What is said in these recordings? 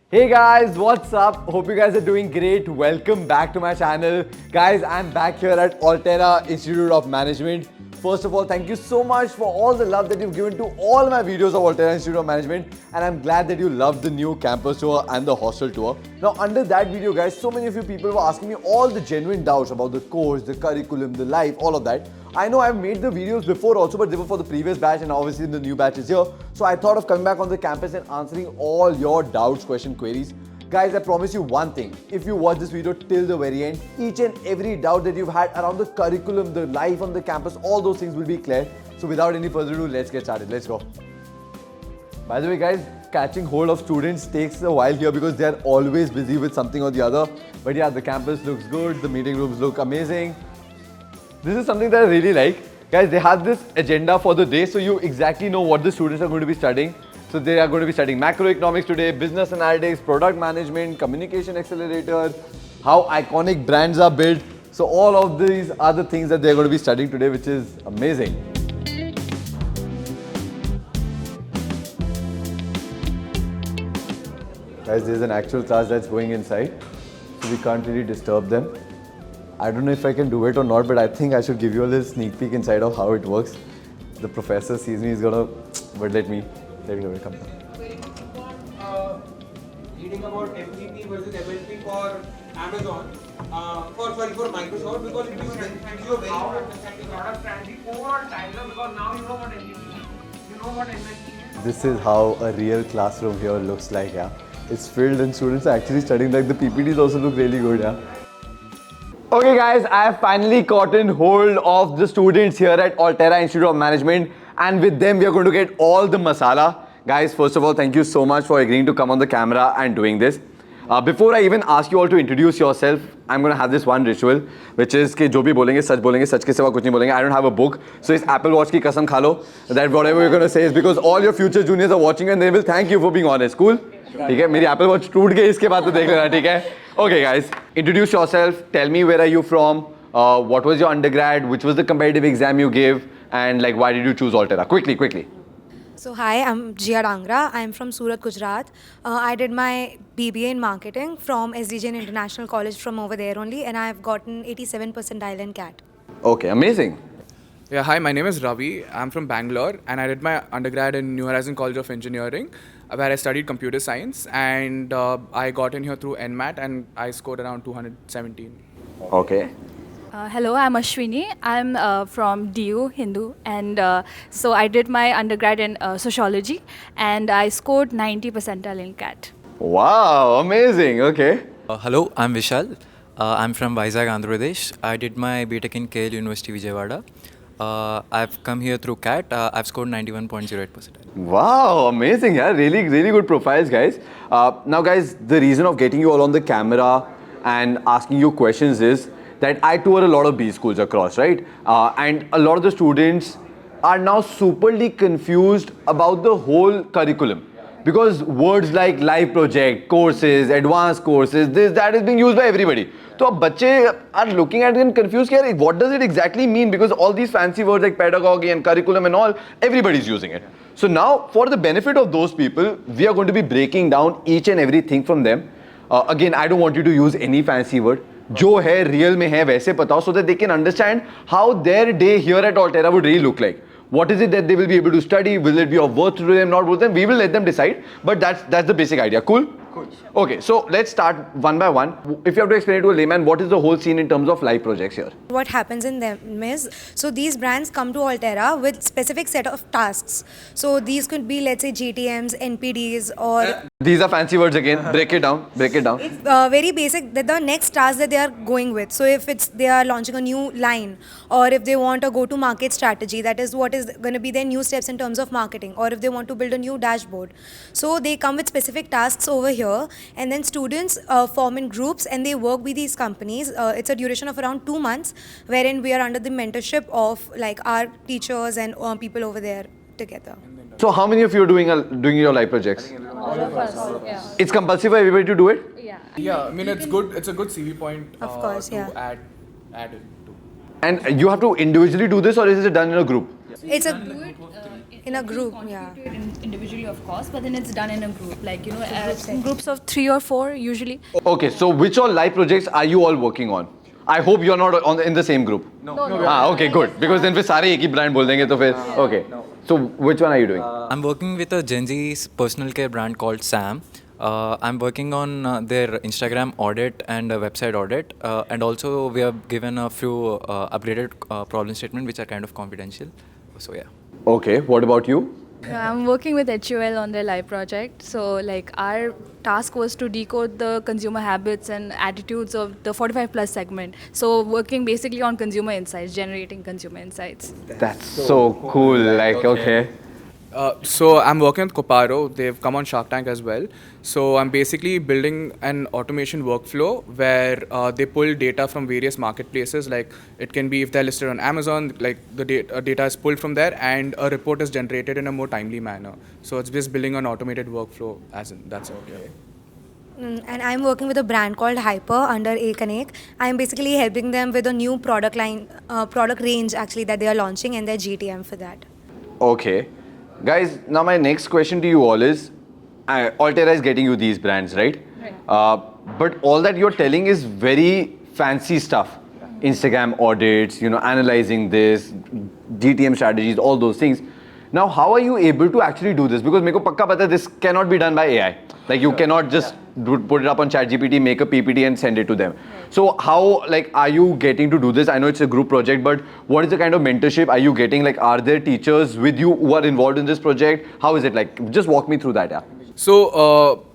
Hey guys, what's up? Hope you guys are doing great. Welcome back to my channel. Guys, I'm back here at Altera Institute of Management. First of all, thank you so much for all the love that you've given to all my videos of Altera Institute of Management, and I'm glad that you loved the new campus tour and the hostel tour. Now, under that video, guys, so many of you people were asking me all the genuine doubts about the course, the curriculum, the life, all of that. I know I've made the videos before also, but they were for the previous batch and obviously the new batch is here. So I thought of coming back on the campus and answering all your doubts, questions, queries. Guys, I promise you one thing. If you watch this video till the very end, each and every doubt that you've had around the curriculum, the life on the campus, all those things will be clear. So without any further ado, let's get started. Let's go. By the way, guys, catching hold of students takes a while here because they're always busy with something or the other. But yeah, the campus looks good. The meeting rooms look amazing. This is something that I really like. Guys, they have this agenda for the day, so you exactly know what the students are going to be studying. So they are going to be studying macroeconomics today, business analytics, product management, communication accelerator, how iconic brands are built. So all of these are the things that they're going to be studying today, which is amazing. Guys, there's an actual class that's going inside, so we can't really disturb them. I don't know if I can do it or not, but I think I should give you a little sneak peek inside of how it works. The professor sees me, he's gonna, but let me come down. So if you want reading about MVP versus MLP for Amazon, for Microsoft, because it gives you a very good understanding product strategy overall title, because now you know what MVP is, you know what MLP is. This is how a real classroom here looks like, yeah. It's filled and students are actually studying, like the PPTs also look really good, yeah. Okay guys, I have finally gotten hold of the students here at Altera Institute of Management, and with them we are going to get all the masala. Guys, first of all, thank you so much for agreeing to come on the camera and doing this. Before I even ask you all to introduce yourself, I'm going to have this one ritual, which is कि जो भी बोलेंगे सच के सिवा कुछ नहीं बोलेंगे. I don't have a book, so इस Apple Watch की कसम खा लो that whatever you're going to say is because all your future juniors are watching and they will thank you for being honest. Cool? ठीक है, मेरी Apple Watch टूट गई इसके बाद तो देख लेना, ठीक है? Okay guys, introduce yourself, tell me where are you from, what was your undergrad, which was the competitive exam you gave, and like why did you choose Altera? Quickly. So hi, I'm Jia Dangra. I'm from Surat, Gujarat. I did my BBA in marketing from SDJ International College from over there only, and I've gotten 87 percentile in CAT. Okay, amazing. Yeah, hi, my name is Ravi. I'm from Bangalore and I did my undergrad in New Horizon College of Engineering where I studied computer science, and I got in here through NMAT and I scored around 217. Okay. Hello, I'm Ashwini. I'm from DU Hindu, and so I did my undergrad in sociology and I scored 90 percentile in CAT. Wow, amazing. Okay. Hello, I'm Vishal. I'm from Vizag, Andhra Pradesh. I did my BTech in KL University, Vijayawada. I've come here through CAT. I've scored 91.08%. Wow, amazing. Yeah, really good profiles, guys. Now, guys, the reason of getting you all on the camera and asking you questions is that I tour a lot of B schools across, right? And a lot of the students are now superly confused about the whole curriculum. Because words like live project, courses, advanced courses, this, that is being used by everybody. So bachche are looking at it and confused, what does it exactly mean? Because all these fancy words like pedagogy and curriculum and all, everybody's using it. So now, for the benefit of those people, we are going to be breaking down each and everything from them. Again, I don't want you to use any fancy word. जो है real में है वैसे बताओ, so that they can understand how their day here at Altera would really look like. What is it that they will be able to study? Will it be of worth to them, not worth them? We will let them decide, but that's the basic idea. Cool? Cool. Okay, so let's start one by one. If you have to explain it to a layman, what is the whole scene in terms of live projects here? What happens in them is, so these brands come to Altera with specific set of tasks. So these could be, let's say, GTMs, NPDs, or... These are fancy words again. Break it down. It's very basic, that the next task that they are going with. So if they are launching a new line, or if they want a go-to-market strategy, that is what is going to be their new steps in terms of marketing, or if they want to build a new dashboard. So they come with specific tasks over here, and then students form in groups and they work with these companies. It's a duration of around 2 months, wherein we are under the mentorship of like our teachers and people over there together. So how many of you are doing your live projects? All of us, yeah. It's compulsory for everybody to do it? Yeah, I mean, it's good. It's a good CV point Of course, to yeah. add it to. And you have to individually do this, or is it done in a group? It's a... Do it In a group, You yeah. contribute it individually, of course, but then it's done in a group, like in groups of 3 or 4 usually. Okay, so which all live projects are you all working on? I hope you're not in the same group. No. Okay, good. Because then फिर सारे एक ही brand बोल देंगे तो फिर okay. So which one are you doing? I'm working with a Gen Z's personal care brand called Sam. I'm working on their Instagram audit and website audit, and also we have given a few upgraded problem statement which are kind of confidential. So yeah. Okay, what about you? I'm working with HUL on their live project. So like our task was to decode the consumer habits and attitudes of the 45 plus segment. So working basically on consumer insights, generating consumer insights. That's so cool. Like okay. So I'm working with Coparo. They've come on Shark Tank as well. So I'm basically building an automation workflow where they pull data from various marketplaces. Like it can be if they're listed on Amazon, like the data is pulled from there and a report is generated in a more timely manner. So it's just building an automated workflow as in that's okay. And I'm working with a brand called Hyper under Akanek. I'm basically helping them with a new product range actually that they are launching and their GTM for that. Okay. Guys, now my next question to you all is, Altera is getting you these brands, right? But all that you're telling is very fancy stuff. Instagram audits, analyzing this, GTM strategies, all those things. Now, how are you able to actually do this? Because meko pakka pata this cannot be done by AI. Like you cannot just put it up on ChatGPT, make a PPT and send it to them. So how are you getting to do this? I know it's a group project, but what is the kind of mentorship are you getting? Like, are there teachers with you who are involved in this project? How is it like? Just walk me through that, yeah. So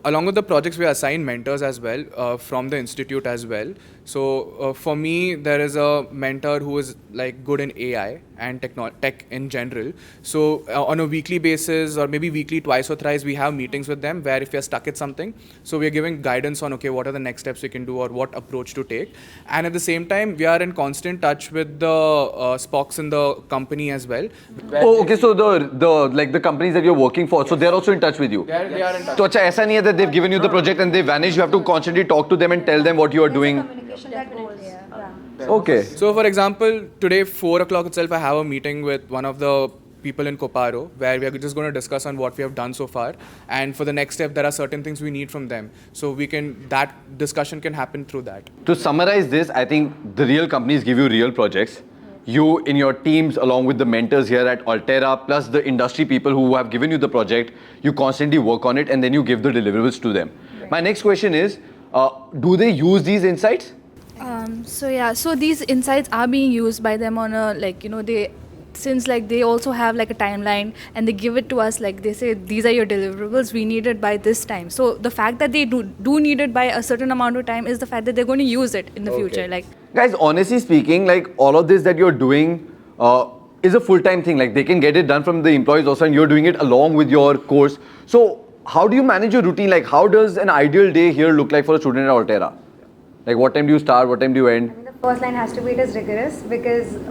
along with the projects, we assign mentors as well from the institute as well. So for me, there is a mentor who is like good in AI and tech in general. So on a weekly basis or maybe weekly twice or thrice, we have meetings with them where if we are stuck at something, so we are giving guidance on, okay, what are the next steps we can do or what approach to take. And at the same time, we are in constant touch with the Spocks in the company as well. Oh, okay. So the companies that you're working for, so they're also in touch with you. They are in touch. So acha aisa nahi hai that they've given you the project and they vanish. You have to constantly talk to them and tell them what you are doing. Okay. So for example, today 4 o'clock itself, I have a meeting with one of the people in Coparo where we are just going to discuss on what we have done so far, and for the next step there are certain things we need from them, so that discussion can happen through that. To summarize this, I think the real companies give you real projects. You in your teams along with the mentors here at Altera plus the industry people who have given you the project, you constantly work on it and then you give the deliverables to them. Right. My next question is, do they use these insights? So these insights are being used by them on a since they also have like a timeline and they give it to us, like they say these are your deliverables, we need it by this time. So the fact that they do need it by a certain amount of time is the fact that they're going to use it in the future. Guys, honestly speaking, all of this that you're doing is a full-time thing. Like they can get it done from the employees also and you're doing it along with your course. So how do you manage your routine? Like how does an ideal day here look like for a student at Altera? Like what time do you start, what time do you end? I mean, the first line has to be it is rigorous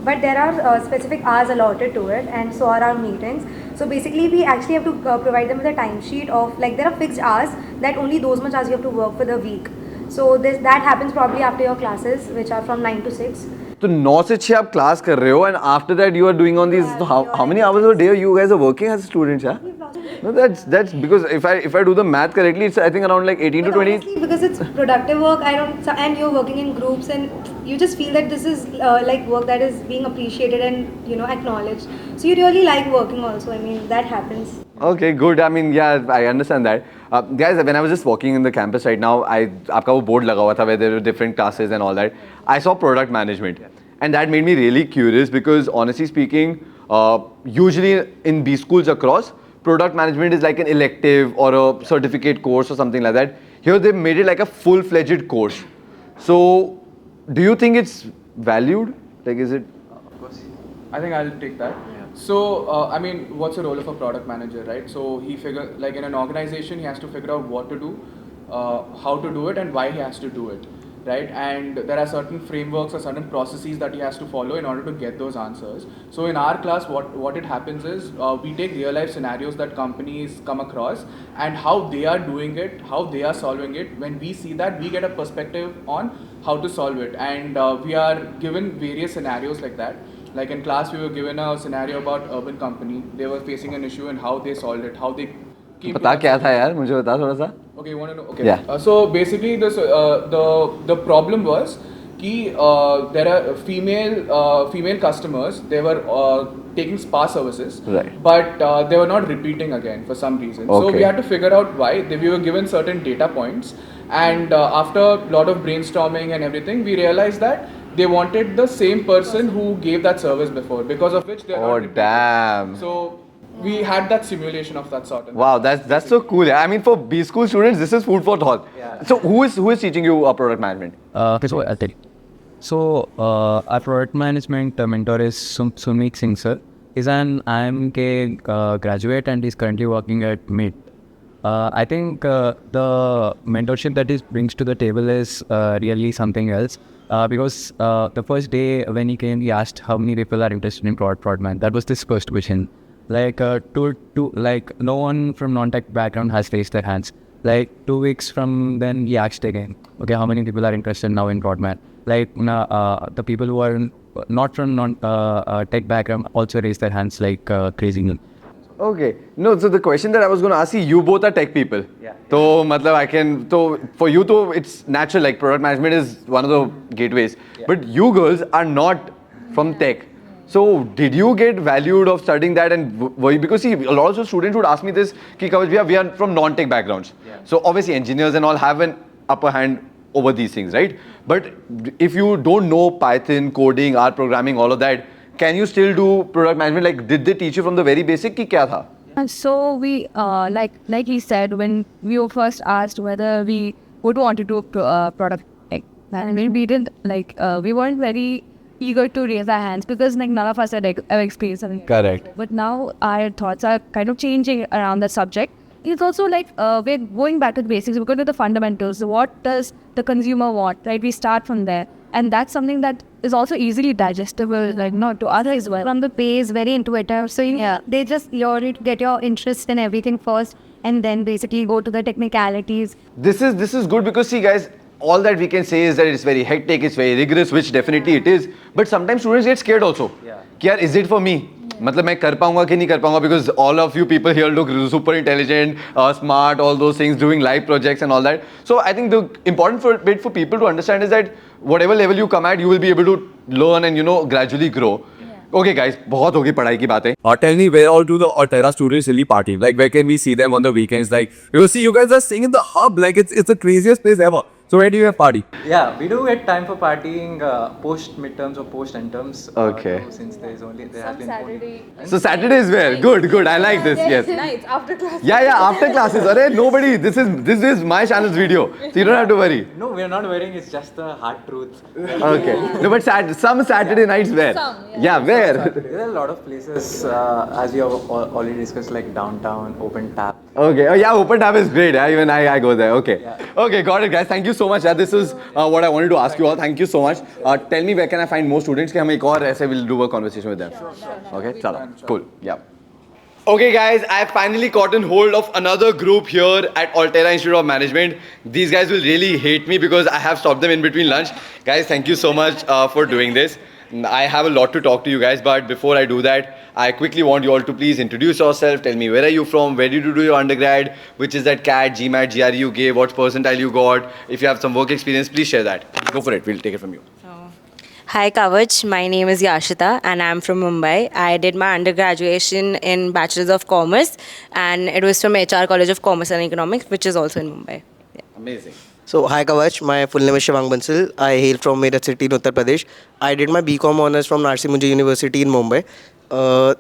but there are specific hours allotted to it, and so are our meetings. So basically we actually have to provide them with a timesheet of there are fixed hours that only those much hours you have to work for the week. So that happens probably after your classes, which are from 9 to 6. So 9 से 6 आप class कर रहे हो and after that you are doing on these. So how many hours a day you guys are working as students? Yeah? No, that's because if I do the math correctly, it's I think around 18 to 20. Honestly, because it's productive work, and you're working in groups and you just feel that this is work that is being appreciated and acknowledged. So you really like working also. I mean that happens. Okay, good. I mean, yeah, I understand that. Guys, when I was just walking in the campus right now, आपका वो board लगा हुआ था where there were different classes and all that. I saw product management, and that made me really curious because honestly speaking, usually in B schools across, product management is like an elective or a certificate course or something like that. Here they made it like a full-fledged course. So, do you think it's valued? Like, is it? Of course. I think I'll take that. So, I mean, what's the role of a product manager, right? So, in an organization, he has to figure out what to do, how to do it, and why he has to do it, right? And there are certain frameworks or certain processes that he has to follow in order to get those answers. So, in our class, what it happens is we take real-life scenarios that companies come across and how they are doing it, how they are solving it. When we see that, we get a perspective on how to solve it, and we are given various scenarios like that. Like in class, we were given a scenario about urban company. They were facing an issue and how they solved it, how they came to बता that क्या था solution. यार मुझे बता थोड़ा सा. Okay, you want to know? Okay. Yeah. So basically, the problem was कि there are female customers. They were taking spa services, Right. but they were not repeating again for some reason. So Okay. we had to figure out why. We were given certain data points, and after a lot of brainstorming and everything, we realized that they wanted the same person who gave that service before, because of which they are Oh, not repeating. damn. So we had that simulation of that sort. Wow, that's so cool. Yeah. I mean, for B school students, this is food for thought. Yeah. So who is teaching you product management? So I'll tell you. So our product management mentor is Sumit Singh sir. He's an IMK graduate and he's currently working at MIT. I think the mentorship that he brings to the table is really something else. Because the first day when he came, he asked how many people are interested in product management. That was this first question. Like like no one from non-tech background has raised their hands. Like 2 weeks from then, he asked again, okay, how many people are interested now in product man? Like the people who are not from non-tech background also raised their hands like crazy. Okay. No, so the question that I was going to ask you both are tech people. Yeah. So, matlab, for you, it's natural, like product management is one of the gateways. Yeah. But you girls are not from tech. So, did you get valued of studying that? And were you, because see, a lot of students would ask me this, ki Kavach, we are from non-tech backgrounds. Yeah. So, obviously, engineers and all have an upper hand over these things, right? But if you don't know Python, coding, R programming, all of that, can you still do product management? Like, did they teach you from the very basic? Ki kya tha? So we, like he said, when we were first asked whether we would want to do product management, we didn't we weren't very eager to raise our hands because like none of us had experience in it. Correct. But now our thoughts are kind of changing around the subject. It's also like we're going back to the basics. We're going to the fundamentals. What does the consumer want? Right? We start from there, and that's something that is also easily digestible, like not to others as well. From the page, very intuitive. So they just lure you to get your interest in everything first, and then basically go to the technicalities. This is good because see guys, all that we can say is that it's very hectic, it's very rigorous, which definitely it is. But sometimes students get scared also. Yeah. कि यार, is it for me? मतलब मैं कर पाऊंगा कि नहीं कर पाऊंगा, because all of you people here look super intelligent, smart, all those things, doing live projects and all that. So I think the important bit for people to understand is that whatever level you come at, you will be able to learn and gradually grow. Okay guys, बहुत होगी पढ़ाई की बातें. Tell me, where all do the Altera students really party? Like, where can we see them on the weekends? Like, you guys are staying in the hub. Like, it's the craziest place ever. So where do you have party? Yeah, we do get time for partying post midterms or post end-terms. Okay. Since there has been Saturday. So Saturday is where? Good. I like this. Yes. Nights after class. Yeah. After classes. Arey, nobody. This is my channel's video, so you don't have to worry. No, we are not wearing. It's just the hard truth. Okay. No, but some Saturday nights where? Yeah, where? There are a lot of places, as we have already discussed, like downtown, open tap. Okay. Oh yeah, open tab is great. Yeah, even I go there. Okay. Yeah. Okay, got it, guys. Thank you so much. Yeah, this is what I wanted to ask you all. Thank you so much. Tell me where can I find more students? कि हम एक और ऐसे will do a conversation with them. Sure. Okay. Chala. Cool. Yeah. Okay guys, I have finally gotten hold of another group here at Altera Institute of Management. These guys will really hate me because I have stopped them in between lunch. Guys, thank you so much for doing this. I have a lot to talk to you guys, but before I do that, I quickly want you all to please introduce yourself. Tell me, where are you from? Where did you do your undergrad? Which is that CAT, GMAT, GRE you gave? What percentile you got? If you have some work experience, please share that. Go for it. We'll take it from you. Hi Kavach, my name is Yashita and I'm from Mumbai. I did my undergraduation in Bachelor's of Commerce and it was from HR College of Commerce and Economics, which is also in Mumbai. Yeah. Amazing. So, hi Kavach, my full name is Shivang Bansal. I hail from Meerut city in Uttar Pradesh. I did my BCom honours from Narsi Munjay University in Mumbai.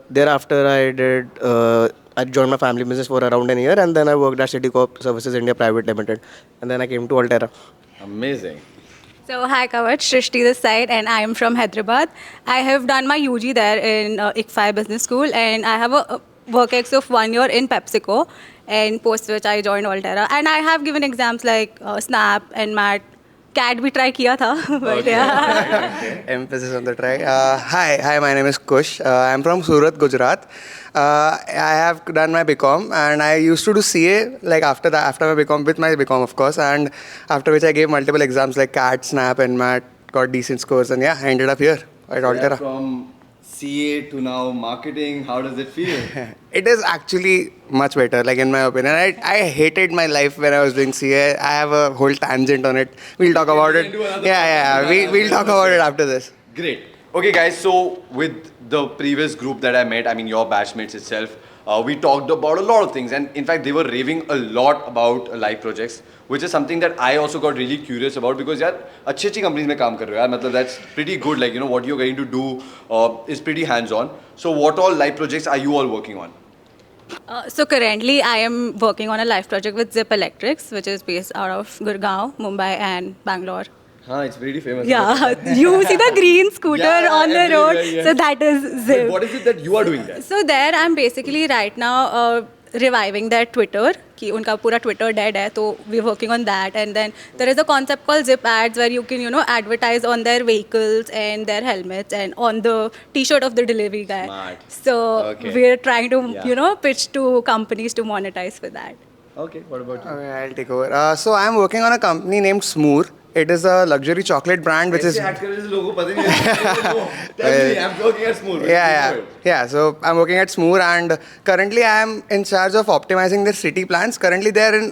Thereafter, I joined my family business for around a year and then I worked at City Corp Services India Private Limited. And then I came to Altera. Amazing. So, hi Kavach, Shrishti this side and I am from Hyderabad. I have done my UG there in ICFI Business School and I have a work ex of 1 year in PepsiCo and post which I joined Altera. And I have given exams like SNAP and MAT. CAT bhi try kiya tha, but yeah. Emphasis on the try. Hi, my name is Kush. I'm from Surat, Gujarat. I have done my BCom and I used to do CA like after my BCom, with my BCom of course, and after which I gave multiple exams like CAT, SNAP and MAT, got decent scores and yeah, I ended up here at Altera. From CA to now marketing. How does it feel? It is actually much better, like in my opinion. I hated my life when I was doing CA. I have a whole tangent on it. We'll talk about it. We'll talk about it after this. Great. Okay, guys. So with the previous group that I met, I mean your batchmates itself, we talked about a lot of things, and in fact, they were raving a lot about live projects, which is something that I also got really curious about because यार अच्छी companies में काम कर रहे हो यार, मतलब that's pretty good. Like what you're going to do is pretty hands-on. So what all live projects are you all working on? So currently, I am working on a live project with Zip Electrics, which is based out of Gurugram, Mumbai, and Bangalore. It's pretty famous. Yeah, you see the green scooter on the road. So that is Zip. But what is it that you are doing there? So there, I'm basically right now reviving their Twitter. कि उनका पूरा Twitter dead है, so we're working on that. And then there is a concept called Zip Ads where you can advertise on their vehicles and their helmets and on the T-shirt of the delivery guy. Smart. So we're trying to pitch to companies to monetize for that. Okay, what about you? Okay, I'll take over. So I'm working on a company named Smoor. It is a luxury chocolate brand which is. I'm working at Smooth. Yeah. So I'm working at Smoor, and currently I am in charge of optimizing their city plans. Currently they are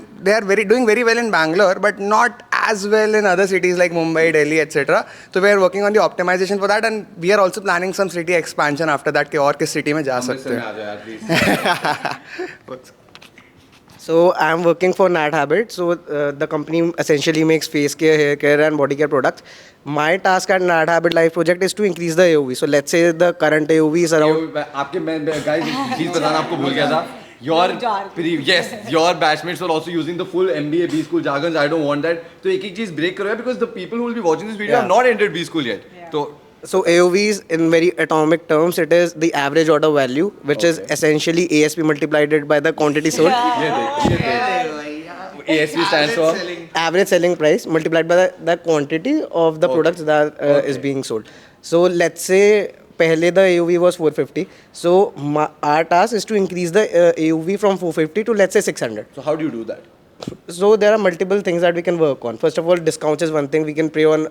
doing very well in Bangalore, but not as well in other cities like Mumbai, Delhi, etc. So we are working on the optimization for that, and we are also planning some city expansion after that. कि और किस city में जा सकते हैं. So I'm working for Nat Habit. So the company essentially makes face care, hair care, and body care products. My task at Nat Habit Life Project is to increase the AOV. So let's say the current AOV is around. Guys, चीज बताना आपको भूल गया था. Your batchmates were also using the full MBA B school jargons. I don't want that. So एक चीज break करो because the people who will be watching this video have not entered B school yet. So AOVs in very atomic terms, it is the average order value, which is essentially ASP multiplied by the quantity sold. ASP stands for average selling price multiplied by the quantity of the products that is being sold. So let's say pehle the AOV was 450. So our task is to increase the AOV from 450 to let's say 600. So how do you do that? So there are multiple things that we can work on. First of all, discounts is one thing. We can play on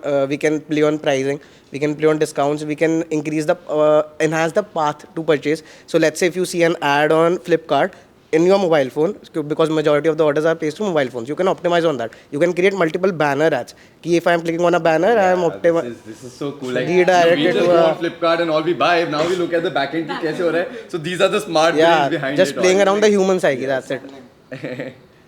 pricing. We can play on discounts. We can increase enhance the path to purchase. So let's say if you see an ad on Flipkart in your mobile phone, because majority of the orders are placed to mobile phones, you can optimize on that. You can create multiple banner ads. If I am clicking on a banner, I am optimizing. This is so cool. Like we just go on Flipkart and all we buy. Now we look at the backend. Kaise ho raha hai. So these are the smart brains behind just it. Just playing around the human psyche. That's it.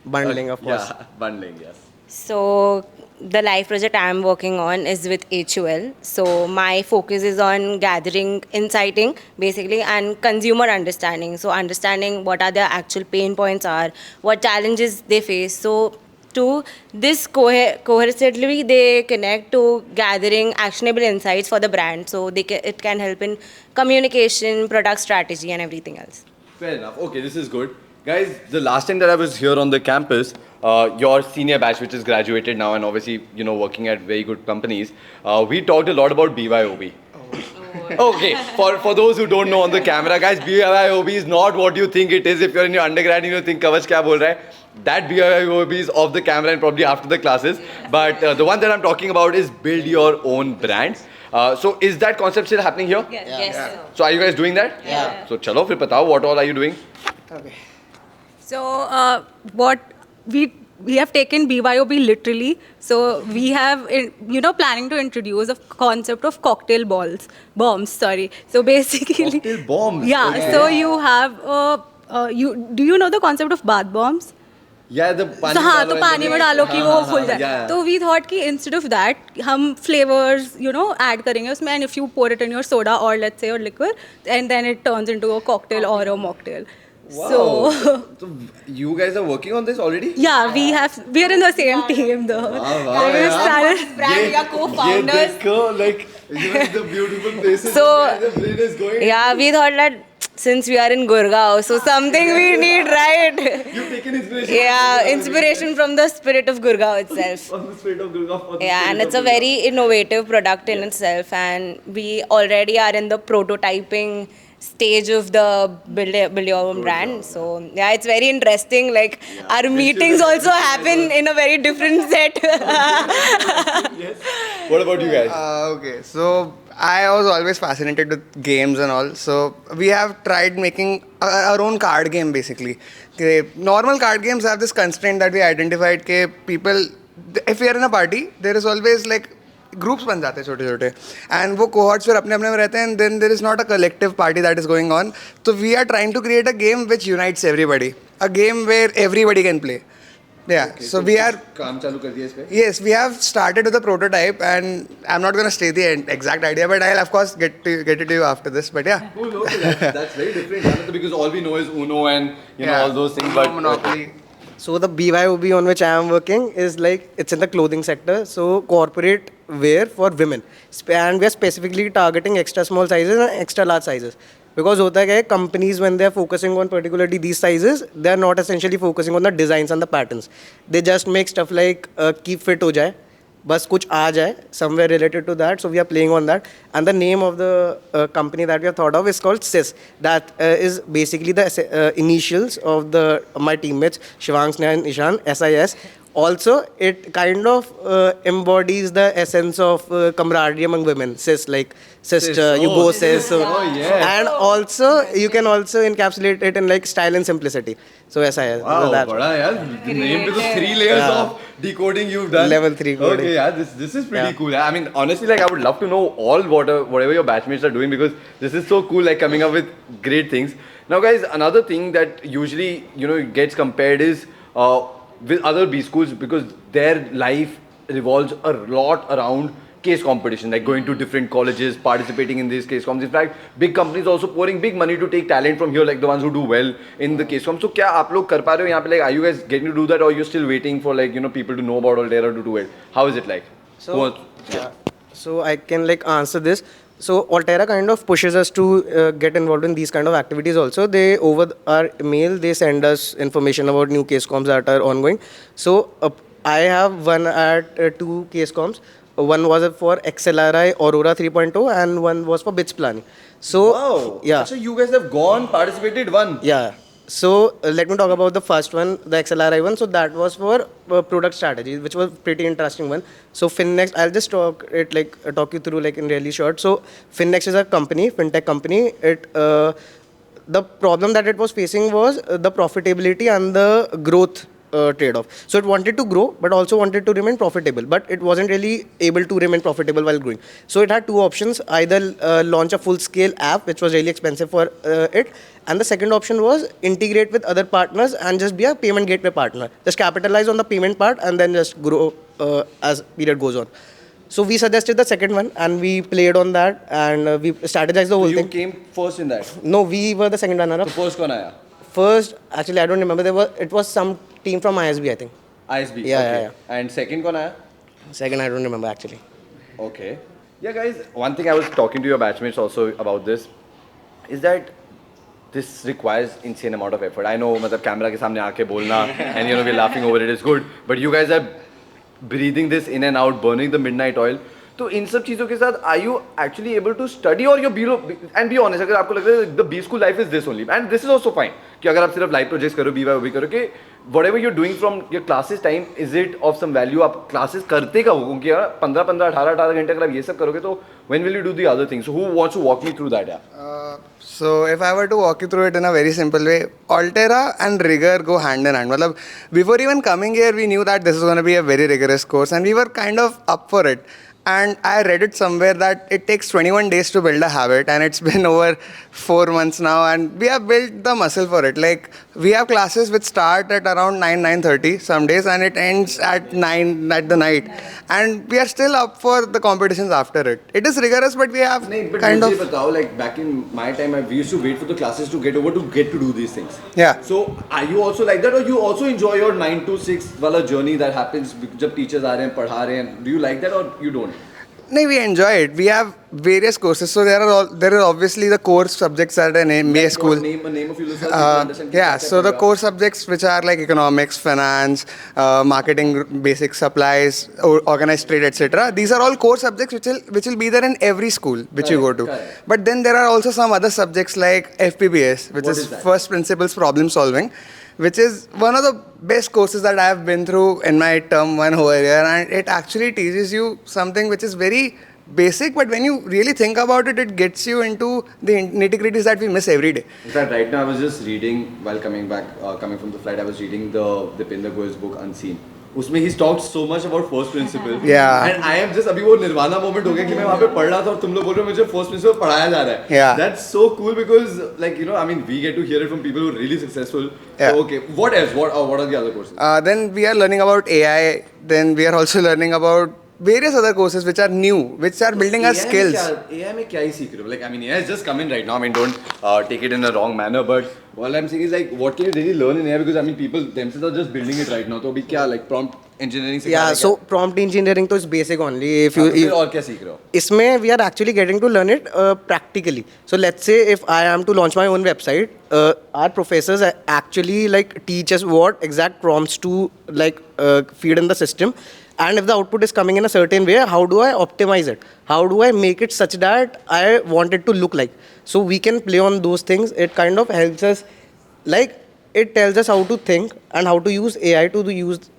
Bundling, of course. Yeah, bundling, yes. So the live project I'm working on is with HUL. So my focus is on gathering, inciting basically, and consumer understanding. So understanding what are their actual pain points are, what challenges they face. So to this cohesively they connect to gathering actionable insights for the brand. So it can help in communication, product strategy, and everything else. Fair enough. Okay, this is good. Guys, the last time that I was here on the campus, your senior batch, which is graduated now and obviously, working at very good companies, we talked a lot about BYOB. Okay, for those who don't know on the camera, guys, BYOB is not what you think it is. If you're in your undergrad and you think, Kavach kya bol raha hai? That BYOB is off the camera and probably after the classes. But the one that I'm talking about is build your own brand. So is that concept still happening here? Yes. So are you guys doing that? Yeah. So chalo, fir batao, what all are you doing? Okay. So what we have taken BYOB literally. So we have planning to introduce a concept of cocktail bombs. So basically Cocktail bombs. Yeah. Okay. So you have do you know the concept of bath bombs? Yeah, the pani तो पानी में डालो कि वो फूल जाए. तो we thought कि instead of that हम flavors add करेंगे उसमें, and if you pour it in your soda or let's say your liquor, and then it turns into a cocktail or a mocktail. Wow. So you guys are working on this already? Yeah, we are in the same team though. We are co-founders. Like the beautiful places So, where the brain is going. Yeah, we thought that since we are in Gurugram, so something we need, right? You've taken inspiration. Yeah, inspiration from the spirit of Gurugram itself. From the spirit of Gurugram. Yeah, and it's a very innovative product in itself, and we already are in the prototyping stage of the build your own brand. So yeah, it's very interesting. Like our meetings also happen in a very different set. Yes. What about you guys? Okay, so I was always fascinated with games and all. So we have tried making our own card game basically. Okay, normal card games have this constraint that we identified कि people, if we are in a party, there is always like groups बन जाते हैं छोटे छोटे and वो cohorts फिर अपने अपने में रहते हैं and then there is not a collective party that is going on. So we are trying to create a game which unites everybody. A game where everybody can play. Yeah, Okay, so we are. काम चालू कर दिया इस पे? Yes, we have started with a prototype, and I'm not going to state the exact idea, but I'll of course get it to you after this. But yeah. Cool, okay, that's very different. Another, because all we know is Uno and Yeah. all those things. No But Monopoly. So the BYOB on which I am working is like it's in the clothing sector. So corporate wear for women, and we are specifically targeting extra small sizes and extra large sizes. Because होता क्या है, companies when they are focusing on particularly these sizes, they are not essentially focusing on the designs and the patterns. They just make stuff like keep fit हो जाए, बस कुछ आ जाए, somewhere related to that. So we are playing on that. And the name of the company that we have thought of is called SIS. That is basically the initials of my teammates, Shivang, Sneha and Ishan, SIS. Also, it kind of embodies the essence of camaraderie among women. Sis, like sister, you go sis. So, yes. And also, you can also encapsulate it in like style and simplicity. So, SIS. wow, So that's बड़ा यार. Name पे तो 3 layers of decoding you've done. Level 3 coding. Okay, yeah, this is pretty cool. I mean, honestly, like I would love to know all whatever your batchmates are doing because this is so cool. Like coming up with great things. Now, guys, another thing that usually gets compared is with other B schools because their life revolves a lot around case competition, like going to different colleges, participating in these case comps. In fact, big companies also pouring big money to take talent from here, like the ones who do well in the case comps. So, क्या आप लोग कर पा रहे हो यहाँ पे? Like, are you guys getting to do that, or you're still waiting for like people to know about Altera to do it? How is it like? So I can like answer this. So Altera kind of pushes us to get involved in these kind of activities also. They over our mail they send us information about new case comps that are ongoing. So I have one at 2 case comps. One was for XLRI Aurora 3.0 and one was for BITS planning. So Wow. yeah. So you guys have gone participated one. Yeah. So let me talk about the first one, the XLRI one. So that was for product strategy, which was pretty interesting one. So FinNext, I'll just talk you through like in really short. So FinNext is a company, fintech company. The problem that it was facing was the profitability and the growth trade-off. So it wanted to grow, but also wanted to remain profitable. But it wasn't really able to remain profitable while growing. So it had 2 options: either launch a full-scale app, which was really expensive for it, and the second option was integrate with other partners and just be a payment gateway partner. Just capitalize on the payment part and then just grow as period goes on. So we suggested the second one and we played on that and we strategized the whole You thing. came first in that. No, we were the second runner-up. So first कौन आया? First, actually, I don't remember. It was some team from ISB, I think. ISB. Yeah, okay. yeah. And second कौन आया? Second, I don't remember actually. Okay. Yeah, guys, one thing I was talking to your batchmates also about this is that this requires insane amount of effort. I know, मतलब camera के सामने आके बोलना and we're laughing over it is good, but you guys are breathing this in and out, burning the midnight oil. तो इन सब चीज़ों के साथ are you actually able to study or you're below and be honest अगर आपको लग रहा है the B school life is this only and this is also fine कि अगर आप सिर्फ live projects करो BYOB करो कि whatever you're doing from your classes time is it of some value आप classes करते कब हो क्योंकि यार 15 18 घंटे अगर आप ये सब करोगे तो when will you do the other things so who wants to walk me through that So if I were to walk you through it in a very simple way, Altera and rigor go hand in hand. मतलब before even coming here, we knew that this is going to be a very rigorous course and we were kind of up for it. And I read it somewhere that it takes 21 days to build a habit and it's been over 4 months now and we have built the muscle for it. Like we have classes which start at around 9:30 some days and it ends at 9 at the night and we are still up for the competitions after it. It is rigorous but we have but kind of... बताओ like back in my time we used to wait for the classes to get over to get to do these things. Yeah. So are you also like that or you also enjoy your 9 to 6 वाला journey that happens जब teachers आ रहे हैं पढ़ा रहे हैं do you like that or you don't? No, we enjoy it. We have various courses. So there are obviously the core subjects at an MBA school. Name of you so understand. Yeah, so the core subjects which are like economics, finance, marketing, basic supplies, organized trade, etc. These are all core subjects which will be there in every school which you go to. Correct. But then there are also some other subjects like FPBS, which is First Principles Problem Solving, which is one of the best courses that I have been through in my term 1 over here, and it actually teaches you something which is very basic, but when you really think about it, it gets you into the nitty-gritties that we miss every day. In fact, right now I was just reading while coming from the flight. I was reading the Dipinder Goyal's book Unseen. उसमें he's talked so much about first principle. Yeah. And I am just अभी वो nirvana moment हो गया कि मैं वहाँ पे पढ़ रहा था और तुम लोग बोल रहे हो मुझे first principle पढ़ाया जा रहा है. Yeah. That's so cool because like I mean we get to hear it from people who are really successful. Yeah. So, okay, what else? What are the other courses? Then we are learning about AI. Then we are also learning about various other courses which are new, which are building our skills. AI में क्या ही सीख रहे हो? Like I mean AI has just come in right now. I mean don't take it in a wrong manner, but all I'm saying is like what can you really learn in AI because I mean people themselves are just building it right now. तो अभी क्या like prompt engineering सिखा रहे हैं Yeah, so prompt engineering तो is basic only. If you फिर और क्या सीख रहे हो? इसमें we are actually getting to learn it practically. So let's say if I am to launch my own website, our professors actually like teach us what exact prompts to like feed in the system. And if the output is coming in a certain way, how do I optimize it? How do I make it such that I want it to look like? So we can play on those things. It kind of helps us, like it tells us how to think and how to use AI to use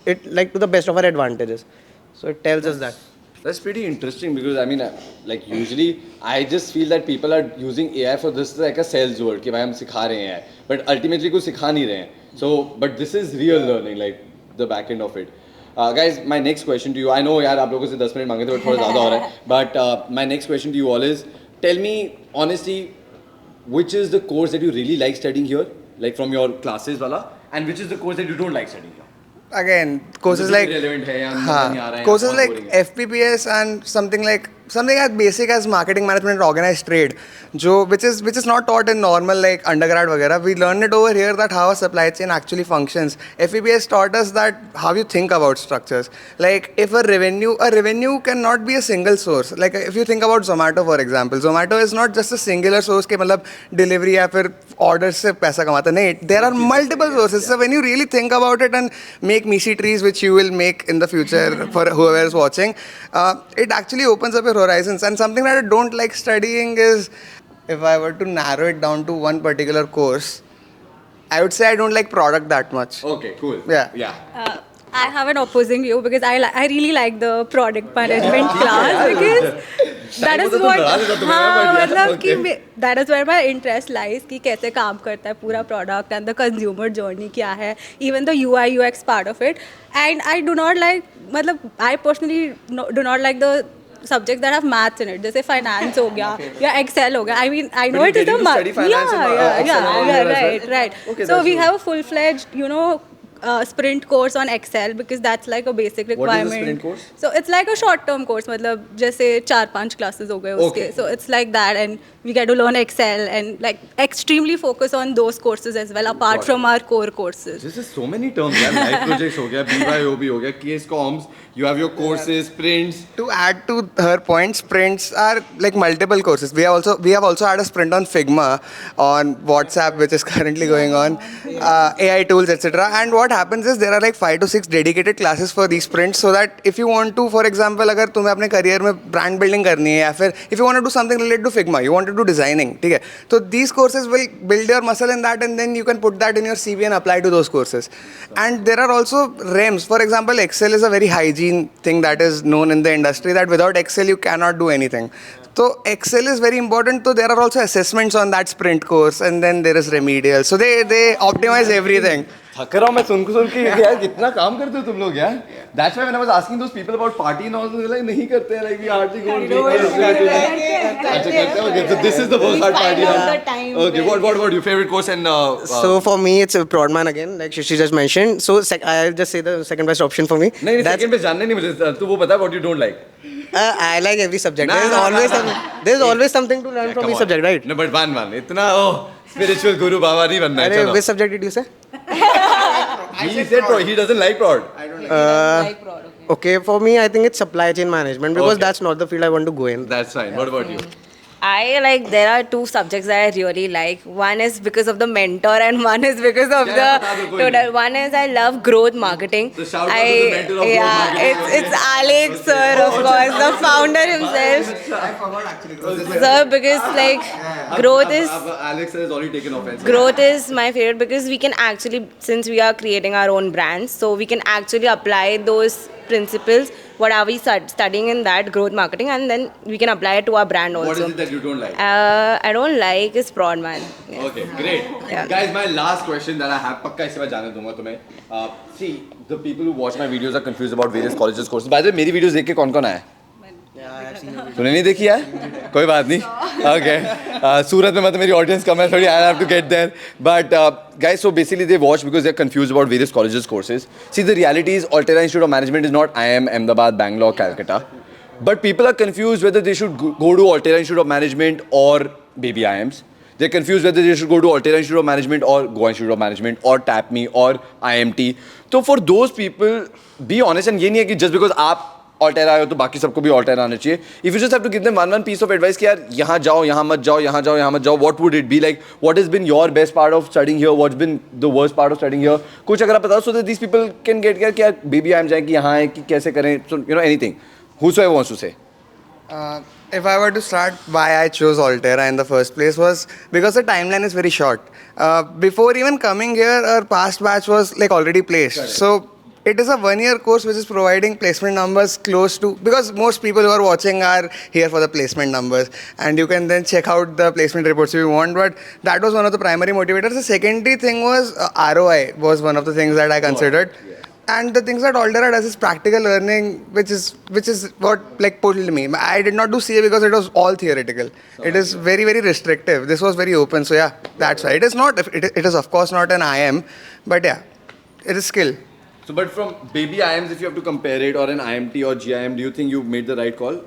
it like to the best of our advantages. So it tells us that. That's pretty interesting because I mean like usually I just feel that people are using AI for this like a sales word कि भाई हम सिखा रहे हैं but ultimately कुछ सिखा नहीं रहे हैं. So but this is real learning like the back end of it. Guys, my next question to you, I know यार आप लोगों से 10 मिनट मांगे थे but थोड़ा ज़्यादा हो रहा है. But my next question to you all is, tell me honestly, which is the course that you really like studying here, like from your classes वाला, and which is the course that you don't like studying here? Again, courses like relevant है या नहीं आ रहा है, courses बहुत like boring है. FPPS and something as basic as marketing management and organized trade, which is not taught in normal like undergrad वगैरह. We learn it over here that how a supply chain actually functions. FPPS taught us that how you think about structures. Like if a revenue cannot be a single source. Like if you think about Zomato for example, Zomato is not just a singular source के मतलब delivery या फिर orders से पैसा कमाता नहीं. There are multiple sources. So when you really think about it and make Mishi trees, which you will make in the future for whoever is watching, it actually opens up your horizons. And something that I don't like studying is, if I were to narrow it down to one particular course, I would say I don't like product that much. Okay, cool. Yeah. I have an opposing view because I really like the product management class because that is what मतलब कि that is where my interest lies कि कैसे काम करता है पूरा product and the consumer journey क्या है, even the UI UX part of it. And I do not like मतलब I personally do not like the subjects that have maths in it, जैसे finance हो गया या Excel हो गया. I mean I know it is a math. Yeah, right. Okay, so we have a full-fledged sprint course on Excel because that's like a basic requirement. What is a sprint course? So it's like a short-term course, मतलब जैसे 4-5 classes हो गए उसके. So it's like that, and we get to learn Excel and like extremely focus on those courses as well, apart from our core courses. This is so many terms. यार life projects हो गया, BYOB हो गया, case comms. You have your courses, sprints. To add to her point, sprints are like multiple courses. We have also had a sprint on Figma, on WhatsApp, which is currently going on, AI tools, etc. And what happens is there are like 5 to 6 dedicated classes for these sprints, so that if you want to, for example, अगर तुम्हें अपने career में brand building करनी है या फिर if you want to do something related to Figma, you want to do designing, ठीक है? So these courses will build your muscle in that, and then you can put that in your CV and apply to those courses. And there are also REMs. For example, Excel is a very hygiene thing that is known in the industry, that without Excel you cannot do anything. So Excel is very important. So there are also assessments on that sprint course, and then there is remedial. So they optimize everything. थक रहा हूँ मैं सुन के यार कितना काम करते हो तुम लोग यार. That's why when I was asking those people about party and all, they were like नहीं करते हैं, like we hardly go and अच्छा करते हैं. Okay, so this is the worst hard party now. Okay, what about your favorite course and So for me it's a Prodman again, like Shishi just mentioned. So I'll just say the second best option for me. नहीं second पे जानने नहीं मुझे. तू वो बता what you don't like. I like every subject. There's always something to learn from each subject, right? No, but one. इतना spiritual guru बाबा नहीं बनना है. चलो. Which subject did you say? He said he doesn't like prod. I don't like prod. Okay, for me I think it's supply chain management because that's not the field I want to go in. That's fine. What about you? There are two subjects that I really like. One is because of the mentor and one is because of the one is I love growth marketing. So shout out to the mentor of growth marketing. It's Alex sir, of course, the founder himself. I forgot actually. Sir, because like growth is Alex has already taken offense. growth is my favorite because we can actually, since we are creating our own brands, so we can actually apply those principles what are we studying in that growth marketing, and then we can apply it to our brand also. What is it that you don't like? I don't like is fraud, man. Yes. Okay, great. Yeah. Guys, my last question that I have, pakka इसके बाद जाने दूंगा तुम्हें. See, the people who watch my videos are confused about various colleges courses. By the way, मेरी videos देख के कौन-कौन आया? तूने नहीं देखी यार? कोई बात नहीं. Okay. सूरत में मतलब मेरी audience कम है थोड़ी. I have to get there. But guys, so basically they watch because they're confused about various colleges courses. See, the reality is Altera Institute of Management is not IIM, Ahmedabad, Bangalore, Calcutta. But people are confused whether they should go to Altera Institute of Management or baby IIMs. They're confused whether they should go to Altera Institute of Management or Goa Institute of Management or TAPME or IMT. So for those people, be honest, and ये नहीं है कि just because आप Altera आए हो तो बाकी सबको भी Altera आना चाहिए. If you just have to give them one piece of advice कि यार यहाँ जाओ, यहाँ मत जाओ, यहाँ जाओ, यहाँ मत जाओ, what would it be like? What has been your best part of studying here? What's been the worst part of studying here? कुछ अगर आप बताओ so that these people can get कि यार baby IIM जाएं कि यहाँ आए कि कैसे करें? So you know anything. Whosoever wants to say. If I were to start why I chose Altera in the first place was because the timeline is very short. Before even coming here, our past batch was like already placed. Correct. So it is a 1-year course which is providing placement numbers close to, because most people who are watching are here for the placement numbers, and you can then check out the placement reports if you want, but that was one of the primary motivators. The secondary thing was ROI was one of the things that I considered. Yeah. And the things that Altera does is practical learning, which is what like pulled me. I did not do CA because it was all theoretical. It is very, very restrictive. This was very open. So yeah, that's why. It is not, it is of course not an IM, but yeah, it is skill. So but from baby IIMs, if you have to compare it, or an IMT or GIM, do you think you made the right call?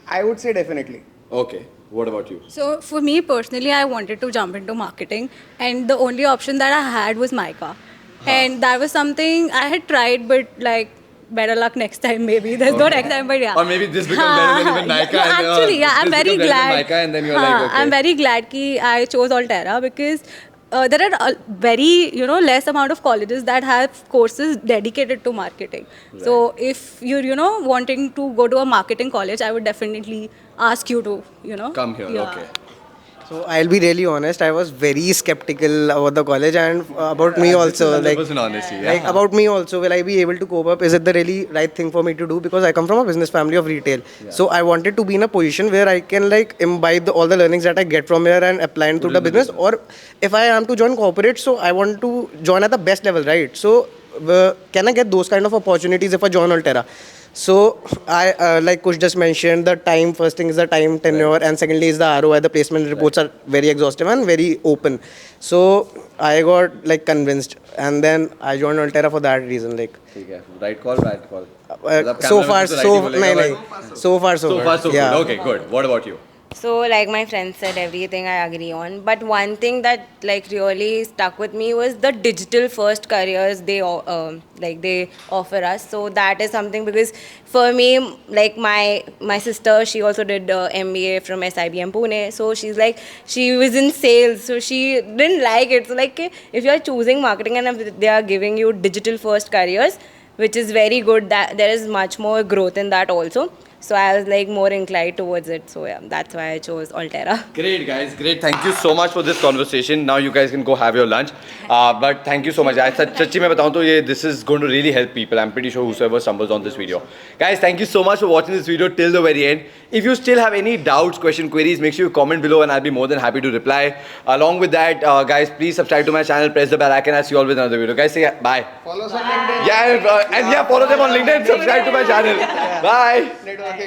I would say definitely. Okay. What about you? So for me personally, I wanted to jump into marketing, and the only option that I had was MICA. And that was something I had tried, but like better luck next time maybe. There's no next time, but yeah. Or maybe this becomes better than even NICA. Actually, yeah, I'm very glad. NICA and then you're like, okay. I'm very glad that I chose Altera because there are a very less amount of colleges that have courses dedicated to marketing. Right. So if you're wanting to go to a marketing college, I would definitely ask you to come here. Yeah. Okay. So I'll be really honest, I was very skeptical about the college and about me also. Like, honesty, yeah. like about me also, will I be able to cope up? Is it the really right thing for me to do? Because I come from a business family of retail. Yeah. So I wanted to be in a position where I can like imbibe all the learnings that I get from here and apply into the business. Or if I am to join corporate, so I want to join at the best level, right? So can I get those kind of opportunities if I join Altera? So I like Kush just mentioned, the time, first thing is the time tenure, right. And secondly is the ROI. The placement reports are very exhaustive and very open. So I got like convinced, and then I joined Altera for that reason. Like, okay. Right call, bad call. So far, so far, so good. Yeah. Okay, good. What about you? So like my friend said, everything I agree on. But one thing that like really stuck with me was the digital first careers they offer us. So that is something, because for me, like my sister, she also did MBA from SIBM Pune. So she's like, she was in sales, so she didn't like it. So like if you are choosing marketing and if they are giving you digital first careers, which is very good, that there is much more growth in that also. So I was like more inclined towards it. So yeah, that's why I chose Altera. Great guys, great. Thank you so much for this conversation. Now you guys can go have your lunch. But thank you so much. Sachi mein batau to this is going to really help people. I'm pretty sure whosoever stumbles on this video. Guys, thank you so much for watching this video till the very end. If you still have any doubts, questions, queries, make sure you comment below and I'll be more than happy to reply. Along with that, guys, please subscribe to my channel, press the bell icon. I'll see you all with another video. Guys, say bye. Follow us on LinkedIn. Yeah, and follow them on LinkedIn. Subscribe to my channel. Bye. Networking.